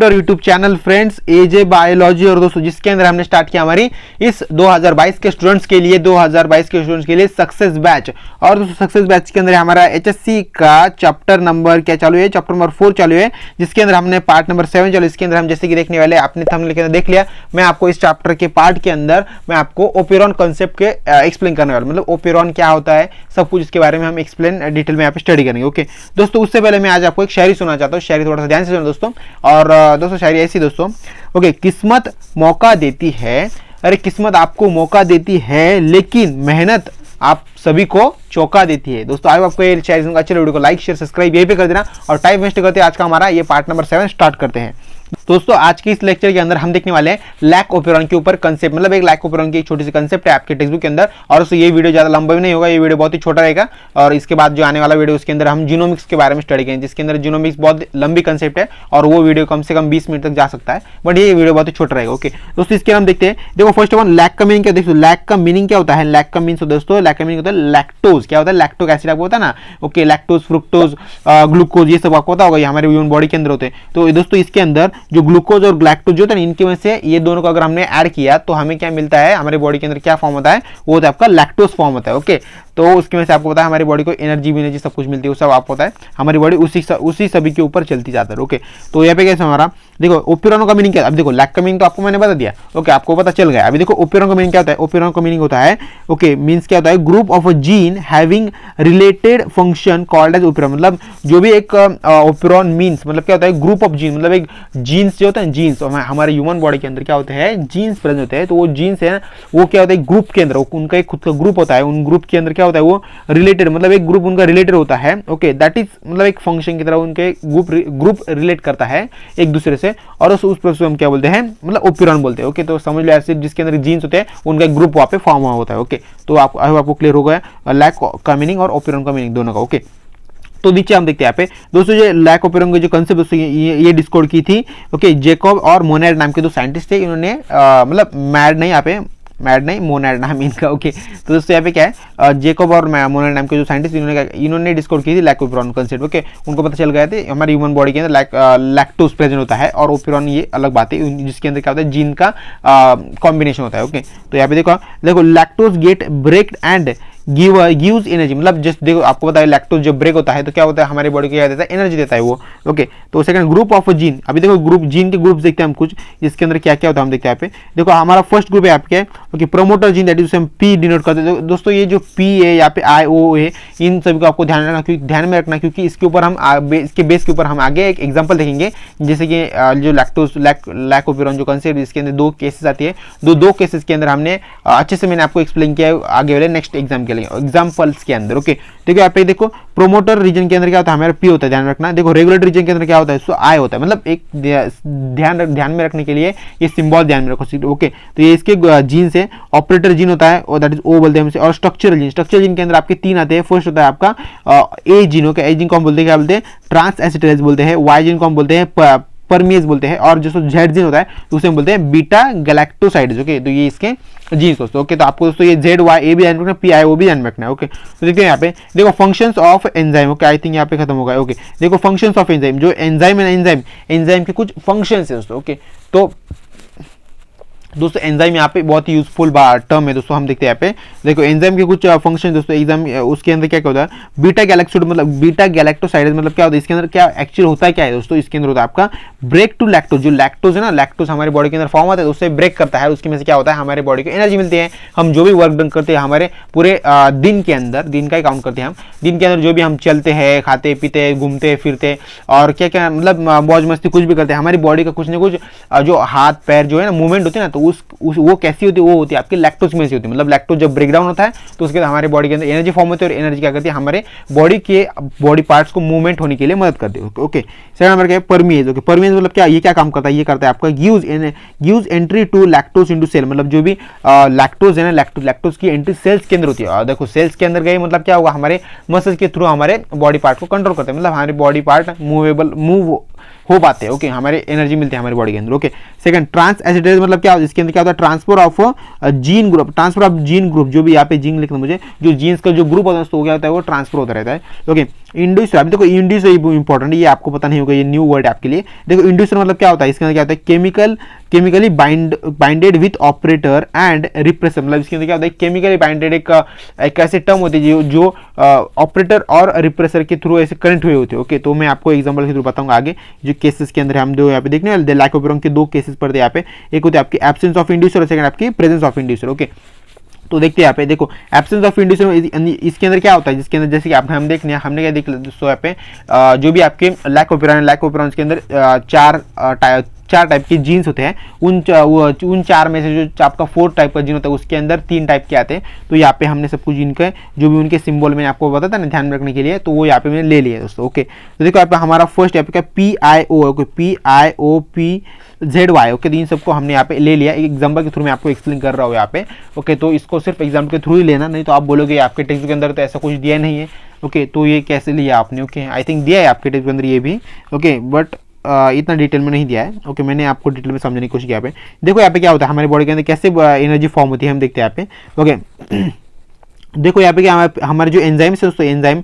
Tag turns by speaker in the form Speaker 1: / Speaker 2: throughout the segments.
Speaker 1: YouTube channel friends एजे biology. और दोस्तों जिसके अंदर हमने स्टार्ट किया हमारी इस 2022 के स्टूडेंट्स के लिए सक्सेस बैच। और दोस्तों सक्सेस बैच के अंदर हमारा एचएससी का चैप्टर नंबर क्या चालू है, चैप्टर नंबर 4 चालू है, जिसके अंदर हमने पार्ट नंबर 7 चालू। इसके अंदर हम जैसे कि देखने वाले आपने थंबनेल के अंदर देख लिया, मैं आपको इस चैप्टर के पार्ट के अंदर मैं आपको ओपेरॉन कॉन्सेप्ट के एक्सप्लेन करने वाला, मतलब ओपेरॉन क्या होता है सब कुछ इसके बारे में हम एक्सप्लेन डिटेल में यहाँ पे स्टडी करेंगे। ओके दोस्तों, उससे पहले मैं आज आपको एक शायरी सुनाना चाहता हूँ। शायरी थोड़ा सा ध्यान से सुनो दोस्तों। और दोस्तों शायरी ऐसी दोस्तों, ओके, किस्मत मौका देती है, अरे किस्मत आपको मौका देती है, लेकिन मेहनत आप सभी को चौंका देती है। दोस्तों आई आपको ये शायरी सुनकर अच्छे वीडियो को लाइक शेयर सब्सक्राइब यहीं पे कर देना और टाइम वेस्ट करते आज का हमारा ये पार्ट नंबर 7 स्टार्ट करते हैं। दोस्तों आज के इस लेक्चर के अंदर हम देखने वाले हैं लैक ओपेरॉन के ऊपर कंसेप्ट, मतलब एक लैक ओपेरॉन की एक छोटी सी कंसेप्ट है आपके टेक्स्ट बुक के अंदर। और दोस्तों ये वीडियो ज्यादा लंबा भी नहीं होगा, ये वीडियो बहुत ही छोटा रहेगा। और इसके बाद जो आने वाला वीडियो उसके अंदर हम जीनोमिक्स के बारे में स्टडी करेंगे, जिसके अंदर जीनोमिक्स बहुत लंबी कंसेप्ट है और वो वीडियो कम से कम 20 मिनट तक जा सकता है, बट ये वीडियो बहुत ही छोटा रहेगा। ओके दोस्तों इसके हम देखते हैं। देखो फर्स्ट ऑफ ऑल लैक का मीनिंग क्या, देखो लैक का मीनिंग क्या होता है। लैक का मीनिंग दोस्तों, लैक का मीनिंग होता है लैक्टोज। क्या होता है? लैक्टोक एसिड आपको होता है ना, ओके, लैक्टोज फ्रुक्टोज ग्लूकोज ये सब आपको पता होगा, ये हमारे ह्यूमन बॉडी के अंदर होते हैं। तो दोस्तों इसके अंदर जो ग्लूकोज और लैक्टोज जो होता है इनके में से ये दोनों को अगर हमने ऐड किया तो हमें क्या मिलता है, हमारे बॉडी के अंदर क्या फॉर्म होता है, वो होता है आपका लैक्टोज फॉर्म होता है। ओके तो उसके में से आपको पता है हमारी बॉडी को एनर्जी सब कुछ मिलती है, वो सब आपको पता है, हमारी बॉडी उसी सभी के ऊपर चलती जाता है। ओके तो यहाँ पे कैसे हमारा देखो ओपेरॉन का मीनिंग क्या है। अब देखो लैक का मीनिंग तो आपको मैंने बता दिया, ओके आपको पता चल गया। अभी देखो ओपेरॉन का मीनिंग क्या होता है। ओपेरॉन का मीनिंग होता है, ओके मींस क्या होता है, group of a gene having related function called as operon. मतलब जो भी एक ओपेरॉन मींस मतलब क्या होता है, ग्रुप ऑफ जीन, मतलब एक जीन्स जो होता है, जीन्स हमारे ह्यूमन बॉडी के अंदर क्या होते हैं, जीन्स प्रेजेंट होते हैं। तो वो जीन्स है वो क्या होता है, ग्रुप के अंदर उनका एक खुद का ग्रुप होता है, उन ग्रुप के अंदर क्या होता है, वो रिलेटेड, मतलब एक ग्रुप उनका रिलेटेड होता है। ओके दैट इज मतलब एक फंक्शन की तरह उनके ग्रुप रिलेट करता है एक दूसरे से, और उस प्रोसेस को हम क्या बोलते हैं, मतलब ओपेरॉन बोलते हैं। ओके तो समझ लो ऐसे जिसके अंदर जीन्स होते हैं उनका एक ग्रुप वहां पे फॉर्म हुआ होता है। ओके तो आपको क्लियर हो गया लैक का मीनिंग और ओपेरॉन का मीनिंग दोनों का। ओके तो नीचे हम देखते हैं यहाँ पे दोस्तों, ये लैक ओपेरॉन की जो कंसेप्ट ये डिस्कवर की थी, ओके, जैकब और मोनेड नाम के दो साइंटिस्ट थे। इन्होंने मतलब मैड नहीं, यहाँ पे मैड नहीं, मोनेड नाम इनका। ओके तो दोस्तों यहाँ पे क्या है, जैकब और मोनेड नाम के जो साइंटिस्ट इन्होंने डिस्कवर की थी लैक ओपेरॉन कंसेप्ट। ओके उनको पता चल गया था हमारी ह्यूमन बॉडी के अंदर लैक्टोज प्रेजेंट होता है और ओपेरॉन ये अलग बात है, जिसके अंदर क्या होता है, जीन का कॉम्बिनेशन होता है। ओके तो यहाँ पे देखो lactose get breaked and gives energy, मतलब जस्ट देखो आपको पता है लैक्टोज जब ब्रेक होता है तो क्या होता है, हमारी बॉडी को क्या देता है, एनर्जी देता है वो। ओके तो सेकंड ग्रुप ऑफ जीन, अभी देखो ग्रुप जीन के ग्रुप्स देखते हैं हम कुछ, इसके अंदर क्या क्या होता है हम देखते हैं यहाँ पे। देखो हमारा फर्स्ट ग्रुप है आपके, okay, promoter gene, that is हम पी डिनोट करते हैं। दोस्तों ये जो पी है यहाँ पे आई ओ है, इन सभी को आपको ध्यान में रखना, क्योंकि इसके ऊपर हम इसके बेस के ऊपर हम आगे एक एग्जाम्पल देखेंगे, जैसे कि जो लैक्टोज लैक ओपेरॉन जो कंसेप्ट, इसके अंदर 2 केसेस आती है, दो केसेस के अंदर हमने अच्छे से मैंने आपको एक्सप्लेन किया है आगे वाले नेक्स्ट एग्जाम के लिए एग्जाम्पल्स के अंदर। ओके देखो यहाँ पे देखो प्रोमोटर रीजन के अंदर क्या होता है, हमारा पी होता है, ध्यान रखना। देखो रेगुलेटरी रीजन के अंदर क्या होता है, सो आई होता है, मतलब एक ध्यान में रखने के लिए ये सिंबल ध्यान में रखो। ओके तो ये इसके जीन से ऑपरेटर जीन होता है और दैट इज ओ बोलते हैं हमसे। और स्ट्रक्चरल जीन के अंदर आपके 3 आते हैं। फर्स्ट होता है आपका ए जीन, ओके, ए जीन को हम बोलते हैं क्या बोलते हैं, ट्रांस एसिटिलेज बोलते हैं। वाई जीन को हम बोलते हैं परमेज बोलते हैं। और जो जेड जीन होता है तो उसे हम बोलते हैं बीटा गैलेक्टोसाइड्स। ओके तो ये इसके जीन्स दोस्तों। ओके तो आपको दोस्तों ये जेड वाई ए भी ध्यान रखना, पी आई ओ भी ध्यान रखना है। ओके तो देखते हैं यहाँ पे, देखो functions of enzyme, okay I think यहाँ पे खत्म होगा। ओके देखो फंक्शंस ऑफ एंजाइम, जो एंजाइम है एंजाइम के कुछ फंक्शंस है दोस्तों। ओके तो दोस्तों एंजाइम यहाँ पे बहुत ही यूजफुल टर्म है दोस्तों। हम देखते हैं यहाँ पे, देखो एंजाइम के कुछ फंक्शन दोस्तों, एग्जाम उसके अंदर क्या होता है, बीटा गैलेक्टोसाइड, मतलब बीटा गैलेक्टोसाइड मतलब क्या होता है, इसके अंदर क्या एक्चुअल होता है, क्या है दोस्तों, इसके अंदर होता है आपका ब्रेक टू लैक्टोज। जो लैक्टोज है ना, लैक्टोज हमारे बॉडी के अंदर फॉर्म होता है, उससे ब्रेक करता है, उसकी में से क्या होता है, हमारे बॉडी को एनर्जी मिलती है। हम जो भी वर्क डन करते हैं हमारे पूरे दिन के अंदर, दिन का ही काउंट करते हैं हम, दिन के अंदर जो भी हम चलते हैं, खाते पीते, घूमते फिरते और क्या क्या मतलब मौज मस्ती कुछ भी करते हैं, हमारी बॉडी का कुछ ना कुछ जो हाथ पैर जो है ना मूवमेंट होती है ना, तो वो कैसी होती है, वो होती है आपकी लैक्टोज में से होती है। मतलब लैक्टोज जब ब्रेक डाउन होता है तो उसके बाद हमारे बॉडी के अंदर एनर्जी फॉर्म होती है और एनर्जी क्या करती है, हमारे बॉडी पार्ट्स को मूवमेंट होने के लिए मदद करती है। ओके सेकंड नंबर क्या है, परमेज। ओके परमेज मतलब क्या, ये क्या काम करता है, ये करता है आपका gives entry to lactose into cell, मतलब जो भी लैक्टोज है ना, लैक्टोज की एंट्री सेल्स के अंदर होती है। और देखो सेल्स के अंदर गई मतलब क्या होगा, हमारे मसल्स के थ्रू हमारे बॉडी पार्ट को कंट्रोल करते हैं, मतलब हमारे बॉडी पार्ट हो पाते हैं। ओके, हमारे एनर्जी मिलती है हमारी बॉडी के अंदर। ओके, सेकंड ट्रांस एसिडेज मतलब क्या होता है, इसके अंदर क्या होता है, transfer of gene group, transfer of gene group, जो भी यहाँ पे जीन लिखना मुझे, जो जीन्स का जो ग्रुप होता है दोस्तों क्या होता है, वो ट्रांसफर होता रहता है। ओके, इंड्यूसर, अभी देखो इंड्यूसर इंपॉर्टेंट, ये आपको पता नहीं होगा, ये न्यू वर्ड आपके लिए। देखो इंड्यूसर मतलब क्या होता है, इसके अंदर क्या होता है, chemically binded with operator and repressor, मतलब इसके अंदर क्या होता है, केमिकली बाइंडेड एक ऐसे टर्म होती है जो ऑपरेटर और रिप्रेसर के थ्रू ऐसे कनेक्ट हुए होते हैं। ओके, तो मैं आपको एग्जांपल के थ्रू बताऊंगा आगे, जो केसेस के अंदर हम दो यहाँ पे देखने वाले लैक ऑफ यूरोन के 2 केसेस पड़ते हैं यहाँ पे, एक होते हैं आपकी एब्सेंस ऑफ इंड्यूसर और सेकंड आपकी प्रेजेंस ऑफ इंड्यूसर। ओके, तो देखते हैं यहाँ पे, देखो एब्सेंस ऑफ इंड्यूसर इसके अंदर क्या होता है, जिसके अंदर जैसे कि हम देखने हमने क्या देख लिया दोस्तों यहाँ पे, जो भी आपके लैक ऑफ के अंदर चार टाइप के जीन्स होते हैं, उन 4 में से जो आपका 4 टाइप का जीन होता है उसके अंदर 3 टाइप के आते हैं। तो यहाँ पे हमने सब कुछ इनके जो भी उनके सिंबल मैंने आपको बताया था ना ध्यान में रखने के लिए, तो वो यहाँ पे मैंने ले लिया दोस्तों। ओके, तो देखो यहाँ पे हमारा फर्स्ट यहाँ पे PIO, ओके PIOPZY। ओके, तो इन सबको हमने यहाँ पे ले लिया, एक एग्जाम्पल के थ्रू मैं आपको एक्सप्लेन कर रहा हूँ यहाँ पे। ओके, तो इसको सिर्फ एग्जाम्पल के थ्रू ही लेना, नहीं तो आप बोलोगे आपके टेक्स्ट के अंदर तो ऐसा कुछ दिया नहीं है। ओके, तो ये कैसे लिया आपने, ओके आई थिंक दिया है आपके टेक्स्ट के अंदर ये भी। ओके, बट इतना डिटेल में नहीं दिया है। ओके, मैंने आपको डिटेल में समझाने की कोशिश किया। यहाँ पे देखो यहाँ पे क्या होता है, हमारी बॉडी के अंदर कैसे एनर्जी फॉर्म होती है हम देखते हैं यहाँ पे। ओके, देखो यहाँ पे क्या हमारे जो एंजाइम्स है दोस्तों, एंजाइम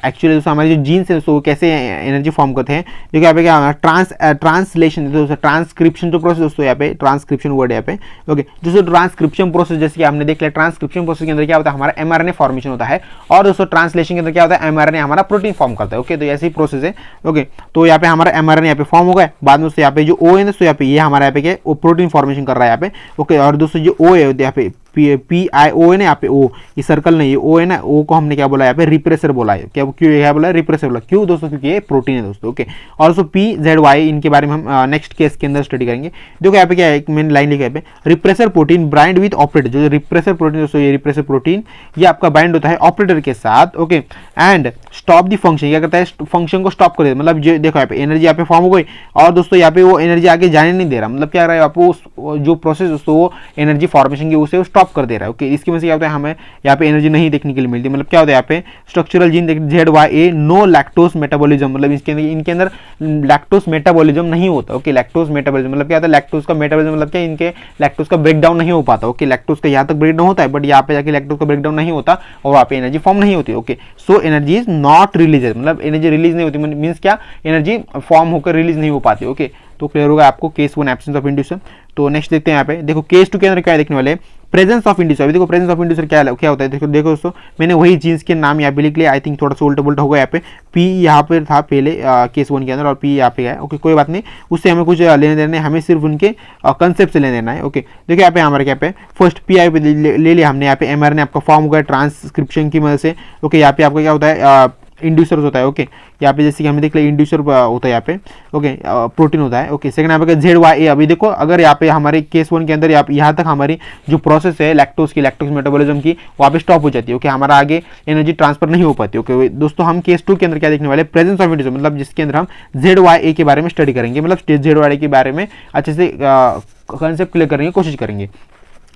Speaker 1: एक्चुअली दोस्तों हमारे जो जीन्स है दोस्तों कैसे एनर्जी फॉर्म करते हैं। देखो यहाँ पे क्या ट्रांसलेशन दोस्तों, ट्रांसक्रिप्शन जो प्रोसेस दोस्तों, यहाँ पे ट्रांसक्रिप्शन वर्ड है यहाँ पे। ओके, दोस्तों ट्रांसक्रिप्शन प्रोसेस जैसे कि हमने देख लिया, ट्रांसक्रिप्शन प्रोसेस के अंदर क्या होता है, हमारा mRNA फॉर्मेशन होता है, और दोस्तों ट्रांसलेशन के अंदर क्या होता है, mRNA हमारा प्रोटीन फॉर्म करता है। ओके, तो ऐसी प्रोसेस है। ओके, तो यहाँ पे हमारा mRNA यहाँ पे फॉर्म हो गया, बाद में दोस्तों यहाँ पे जो O है दोस्तों, यहाँ पे ये हमारा यहाँ पे क्या वो प्रोटीन फॉर्मेशन कर रहा है यहाँ पे। ओके, और दोस्तों जो O है यहाँ पे PIO है ना, यहाँ पे O, ये सर्कल नहीं है, O है ना, O को हमने क्या बोला यहाँ पे, रिप्रेसर बोला है। क्या क्यों क्या बोला, रिप्रेसर बोला, क्यों दोस्तों, क्योंकि ये प्रोटीन है दोस्तों। ओके, और दोस्तों PZY, इनके बारे में हम नेक्स्ट केस के अंदर स्टडी करेंगे। देखो यहाँ पे क्या है, एक मैंने लाइन लिखा है, repressor protein bind with operator, जो रिप्रेसर प्रोटीन दोस्तों, ये रिप्रेसर प्रोटीन ये आपका बाइंड होता है ऑपरेटर के साथ। Okay, and stop the function, क्या करता है, फंक्शन को स्टॉप कर देता है। मतलब जो देखो यहाँ पे एनर्जी यहाँ पे फॉर्म हो गई, और दोस्तों यहाँ पे वो एनर्जी आगे जाने नहीं दे रहा, मतलब क्या कर रहा है आपको, जो प्रोसेस दोस्तों वो एनर्जी फॉर्मेशन की उसे स्टॉप कर दे रहा है। ओके, इसकी वजह से क्या होता है, हमें यहाँ पे एनर्जी नहीं देखने के लिए मिलती। मतलब क्या होता है यहाँ पे, structural gene ZYA no lactose metabolism, मतलब इनके अंदर लैक्टोज मेटाबॉलिज्म नहीं होता। ओके, लैक्टोज मेटाबॉलिज्म मतलब क्या होता है, लैक्टोज का मेटाबॉलिज्म मतलब क्या, इनके लैक्टोज का ब्रेकडाउन नहीं हो पाता। ओके, लैक्टोज का यहाँ तक ब्रेकडाउन होता है, बट यहाँ पे जाके लैक्टोज का ब्रेकडाउन नहीं होता और वहाँ पे एनर्जी फॉर्म नहीं होती। Okay, so energy is not release, मतलब एनर्जी रिलीज नहीं होती, मीन्स क्या, एनर्जी फॉर्म होकर रिलीज नहीं हो पाती। ओके, तो क्लियर होगा आपको केस 1 एब्सेंस ऑफ इंड्यूसर। तो नेक्स्ट देखते हैं यहाँ पे, देखो केस 2 के अंदर क्या देखने वाले, प्रेजेंस ऑफ इंड्यूसर। अभी देखो प्रेजेंस ऑफ इंड्यूसर क्या होता है, देखो दोस्तों मैंने वही जीन्स के नाम यहाँ पे लिख लिया, आई थिंक थोड़ा सा उल्टा पुल्टा होगा यहाँ पे, P यहाँ पे था पहले केस 1 के अंदर और P यहाँ पे है। ओके, कोई बात नहीं, उससे हमें कुछ लेने देना है, हमें सिर्फ उनके कंसेप्ट से लेने देना है। ओके, देखो यहाँ पे हमारे क्या पे फर्स्ट PI पे ले लिया हमने, यहाँ पे mRNA आपका फॉर्म होगा ट्रांसक्रिप्शन की मदद से। ओके, यहाँ पे आपका क्या होता है, इंड्यूसर होता है। ओके, यहाँ पे जैसे कि हमने देख लिया इंड्यूसर होता है यहाँ पे। ओके, प्रोटीन होता है। ओके, सेकंड यहाँ पे ZYA, अभी देखो अगर यहाँ पे हमारे केस 1 के अंदर यहाँ तक हमारी जो प्रोसेस है लैक्टोज मेटाबॉलिज्म की वहाँ पे स्टॉप हो जाती है। ओके, हमारा आगे एनर्जी ट्रांसफर नहीं हो पाती। ओके दोस्तों, हम केस 2 के अंदर क्या देखने वाले, प्रेजेंस ऑफ इंड्यूसर, मतलब जिसके अंदर हम ZYA के बारे में स्टडी करेंगे, मतलब ZYA के बारे में अच्छे से कंसेप्ट क्लियर करने की कोशिश करेंगे।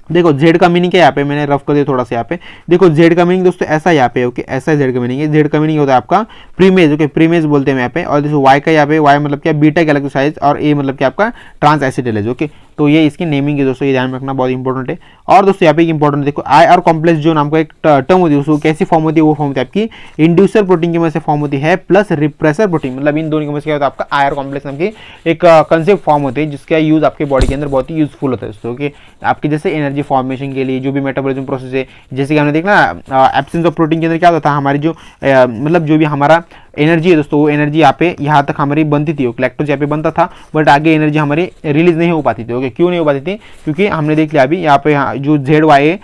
Speaker 1: देखो Z का मीनिंग क्या है, यहाँ पे मैंने रफ कर दिया थोड़ा सा। यहाँ पे देखो Z का मीनिंग दोस्तों ऐसा यहाँ पे, ओके ऐसा Z का मीनिंग है। Z का मीनिंग होता है आपका प्रीमेज, ओके प्रीमेज बोलते हैं यहाँ पे। और देखो Y का यहाँ पे, Y मतलब क्या, बीटा गैलेक्टोसाइज, और A मतलब क्या आपका ट्रांस एसिडेलेज। ओके, तो ये इसकी नेमिंग है दोस्तों, ये ध्यान में रखना बहुत इंपॉर्टेंट है। और दोस्तों यहाँ पे एक इंपॉर्टेंट देखो, IR कॉम्प्लेक्स जो नाम का एक टर्म होती है उसको कैसी फॉर्म होती है, वो फॉर्म होती है आपकी इंड्यूसर प्रोटीन की वजह से फॉर्म होती है प्लस रिप्रेसर प्रोटीन, मतलब इन दोनों की वजह से क्या होता है आपका IR कॉम्प्लेक्स नाम की एक कंसेप्ट फॉर्म होती है, जिसका यूज आपके बॉडी के अंदर बहुत ही यूजफुल होता है दोस्तों। ओके, आपके जैसे एनर्जी फॉर्मेशन के लिए जो भी मेटाबॉलिज्म प्रोसेस है, जैसे कि हमने देखना एब्सेंस ऑफ प्रोटीन के अंदर क्या होता था, हमारी जो मतलब जो भी हमारा एनर्जी है दोस्तों, वो एनर्जी यहाँ तक हमारी बनती थी, लैक्टोज यहाँ पे बनता था, बट आगे एनर्जी हमारी रिलीज नहीं हो पाती थी। ओके, क्यों नहीं हो पाती थी, क्योंकि हमने देख लिया अभी यहाँ पे जो ZYA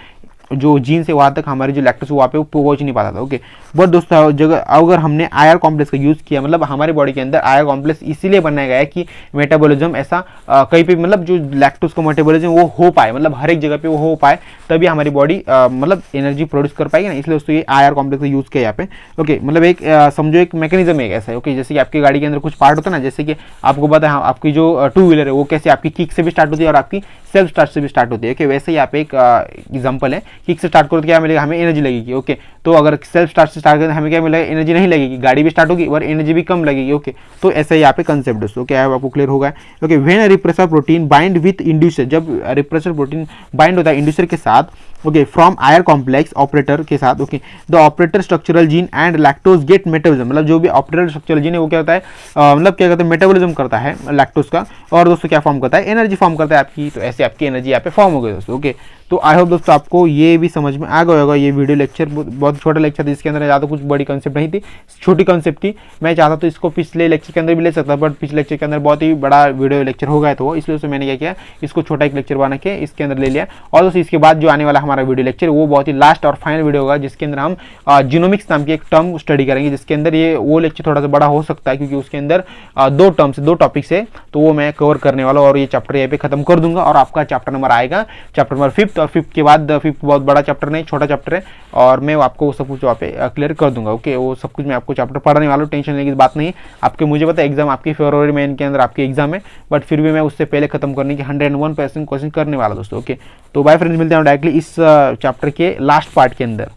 Speaker 1: जो जीन से वहाँ तक हमारे जो लैक्टोज वहाँ पे पहुँच नहीं पाता था। ओके, बट दोस्तों जगह अगर हमने IR कॉम्प्लेक्स का यूज़ किया, मतलब हमारे बॉडी के अंदर IR कॉम्प्लेक्स इसीलिए बनाया गया है कि मेटाबॉलिज्म ऐसा कहीं पे, मतलब जो लैक्टोज का मेटाबॉलिज्म वो हो पाए, मतलब हर एक जगह पे वो हो पाए, तभी हमारी बॉडी मतलब एनर्जी प्रोड्यूस कर पाएगी ना, इसलिए दोस्तों ये IR कॉम्प्लेक्स का यूज़ किया यहाँ पे। ओके, मतलब एक समझो एक मैकेनिज्म है ऐसा है। ओके, जैसे कि आपकी गाड़ी के अंदर कुछ पार्ट होता है ना, जैसे कि आपको पता है आपकी जो 2 व्हीलर है वो कैसे आपकी किक से भी स्टार्ट होती है और आपकी सेल्फ स्टार्ट से भी स्टार्ट होती है। ओके, वैसे ही यहाँ पे एक एग्जांपल है, किक से स्टार्ट करो तो क्या मिलेगा, हमें एनर्जी लगेगी। ओके, तो अगर सेल्फ स्टार्ट से स्टार्ट करें हमें क्या मिलेगा, एनर्जी नहीं लगेगी, गाड़ी भी स्टार्ट होगी और एनर्जी भी कम लगेगी। ओके, तो ऐसा ही यहाँ पे कंसेप्ट दोस्तों। ओके, आपको क्लियर होगा। Okay, when repressor protein bind with inducer, जब रिप्रेसर प्रोटीन बाइंड होता है इंड्यूसर के साथ, okay, from air complex operator के साथ, okay, the operator structural gene and lactose get metabolism, मतलब जो भी ऑपरेटर स्ट्रक्चरल जीन है वो क्या होता है, मतलब क्या कहते हैं, मेटाबॉलिज्म करता है लैक्टोज का, और दोस्तों क्या फॉर्म करता है, एनर्जी फॉर्म करता है आपकी। तो ऐसे आपकी एनर्जी यहाँ पे फॉर्म हो गई दोस्तों। ओके, तो आई होप दोस्तों आपको ये भी समझ में आ गया होगा। ये वीडियो लेक्चर बहुत छोटा लेक्चर था, इसके अंदर ज़्यादा कुछ बड़ी कंसेप्ट नहीं थी, छोटी कंसेप्ट थी। मैं चाहता तो इसको पिछले लेक्चर के अंदर भी ले सकता, बट पिछले लेक्चर के अंदर बहुत ही बड़ा वीडियो लेक्चर हो गया था वो, इसलिए उसमें मैंने क्या किया, इसको छोटा एक लेक्चर बना के इसके अंदर ले लिया। और दोस्तों इसके बाद जो आने वाला हमारा वीडियो लेक्चर वो बहुत ही लास्ट और फाइनल वीडियो होगा, जिसके अंदर हम जीनोमिक्स नाम की एक टर्म स्टडी करेंगे, जिसके अंदर ये वो लेक्चर थोड़ा सा बड़ा हो सकता है क्योंकि उसके अंदर दो टॉपिक्स है, तो वो मैं कवर करने वाला हूं और ये चैप्टर यहाँ पे खत्म कर दूंगा। और आपका चैप्टर नंबर आएगा चैप्टर नंबर 5, और 5 के बाद 5 बहुत बड़ा चैप्टर नहीं, छोटा चैप्टर है, और मैं आपको वो सब कुछ वहाँ पे क्लियर कर दूंगा। ओके, वो सब कुछ मैं आपको चैप्टर पढ़ाने वाला हूँ, टेंशन लेने की बात नहीं। आपके मुझे पता है एग्जाम आपकी फरवरी महीने के अंदर आपकी एग्जाम है, बट फिर भी मैं उससे पहले खत्म करने की 101% कोशिश करने वाला दोस्तों। ओके, तो बाय फ्रेंड्स, मिलते हैं डायरेक्टली इस चैप्टर के लास्ट पार्ट के अंदर।